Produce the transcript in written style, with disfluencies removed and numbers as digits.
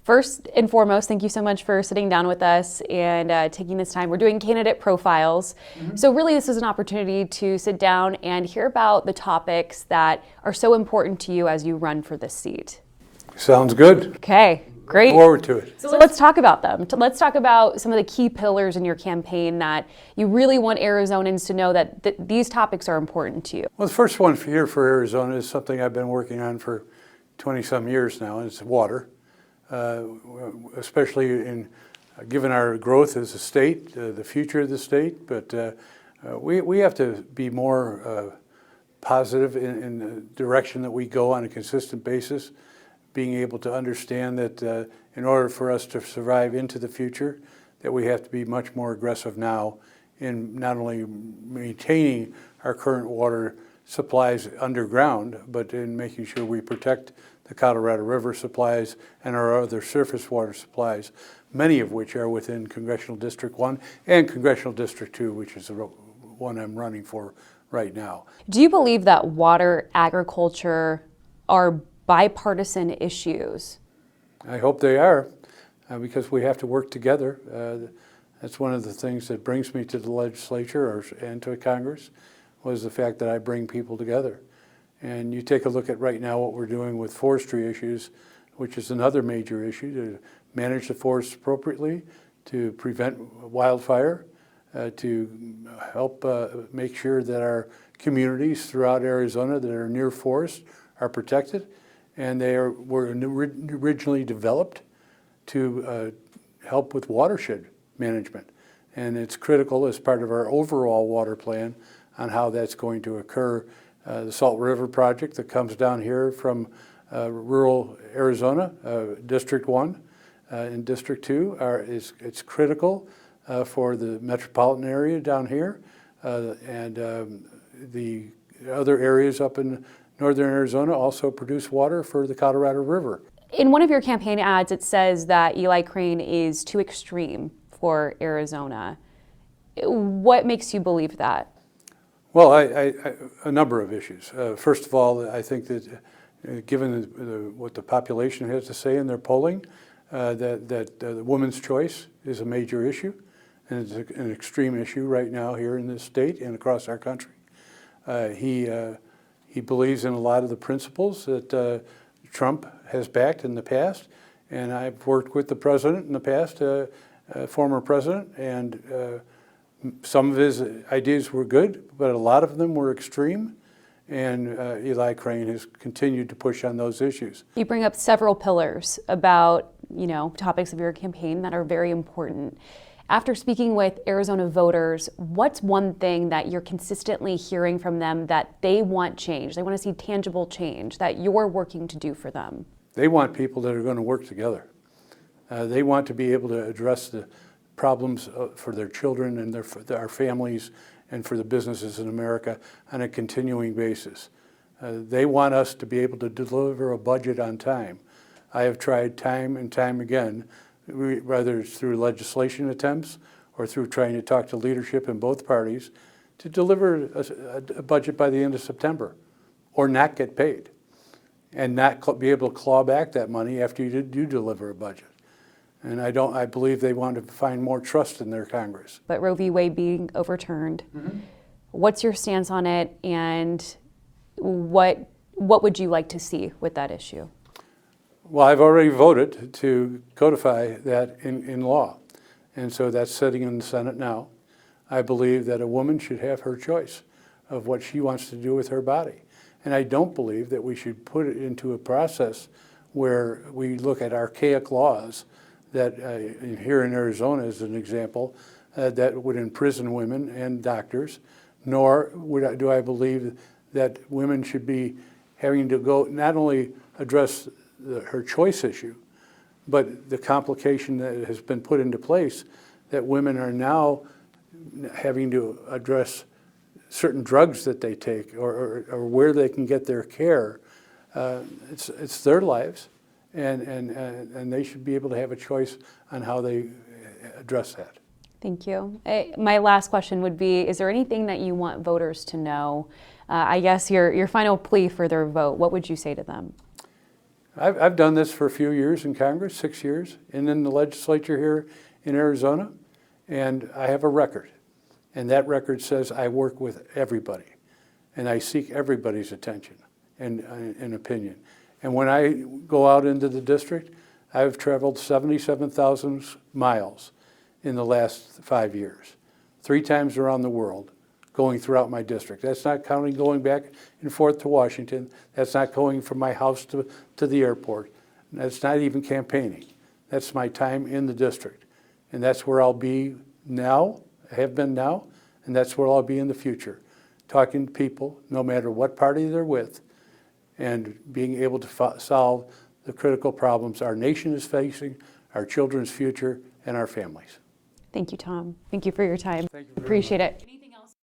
First and foremost, thank you so much for sitting down with us and taking this time. We're doing candidate profiles. So really this is an opportunity to sit down and hear about the topics that are so important to you as you run for this seat. Sounds good. Okay, great. Look forward to it. So let's talk about them. Let's talk about some of the key pillars in your campaign that you really want Arizonans to know that these topics are important to you. Well, the first one here for Arizona is something I've been working on for 20-some years now, and it's water. Especially in given our growth as a state, the future of the state, but we have to be more positive in the direction that we go on a consistent basis, being able to understand that in order for us to survive into the future, that we have to be much more aggressive now in not only maintaining our current water supplies underground, but in making sure we protect the Colorado River supplies and our other surface water supplies, many of which are within Congressional District 1 and Congressional District 2, which is the one I'm running for right now. Do you believe that water, agriculture are bipartisan issues? I hope they are, because we have to work together. That's one of the things that brings me to the legislature and to Congress, was the fact that I bring people together. And you take a look at right now what we're doing with forestry issues, which is another major issue, to manage the forests appropriately, to prevent wildfire, to help make sure that our communities throughout Arizona that are near forests are protected. And were originally developed to help with watershed management. And it's critical as part of our overall water plan on how that's going to occur. The Salt River project that comes down here from rural Arizona, District 1 and District 2, it's critical for the metropolitan area down here and the other areas up in northern Arizona also produce water for the Colorado River. In one of your campaign ads, it says that Eli Crane is too extreme for Arizona. What makes you believe that? Well, a number of issues. First of all, I think that given what the population has to say in their polling, that the woman's choice is a major issue, and it's an extreme issue right now here in this state and across our country. He believes in a lot of the principles that Trump has backed in the past, and I've worked with the president in the past, former president, and some of his ideas were good, but a lot of them were extreme, and Eli Crane has continued to push on those issues. You bring up several pillars about, topics of your campaign that are very important. After speaking with Arizona voters, what's one thing that you're consistently hearing from them that they want change? They want to see tangible change that you're working to do for them. They want people that are going to work together. They want to be able to address the problems for their children and for our families and for the businesses in America on a continuing basis. They want us to be able to deliver a budget on time. I have tried time and time again, whether it's through legislation attempts or through trying to talk to leadership in both parties, to deliver a budget by the end of September or not get paid and not be able to claw back that money after you do deliver a budget. And I believe they want to find more trust in their Congress. But Roe v. Wade being overturned, what's your stance on it, and what would you like to see with that issue? Well, I've already voted to codify that in law, and so that's sitting in the Senate now. I believe that a woman should have her choice of what she wants to do with her body. And I don't believe that we should put it into a process where we look at archaic laws that here in Arizona, as an example, that would imprison women and doctors, nor do I believe that women should be having to go not only address her choice issue, but the complication that has been put into place that women are now having to address certain drugs that they take or where they can get their care. It's their lives. And they should be able to have a choice on how they address that. Thank you. My last question would be, is there anything that you want voters to know? I guess your final plea for their vote, what would you say to them? I've done this for a few years in Congress, 6 years, and in the legislature here in Arizona, and I have a record. And that record says I work with everybody, and I seek everybody's attention and opinion. And when I go out into the district, I've traveled 77,000 miles in the last 5 years, 3 times around the world, going throughout my district. That's not counting going back and forth to Washington. That's not going from my house to the airport. That's not even campaigning. That's my time in the district. And that's where I'll be now, have been now, and that's where I'll be in the future, talking to people, no matter what party they're with, and being able to solve the critical problems our nation is facing, our children's future, and our families. Thank you, Tom. Thank you for your time. Thank you very Appreciate much. it.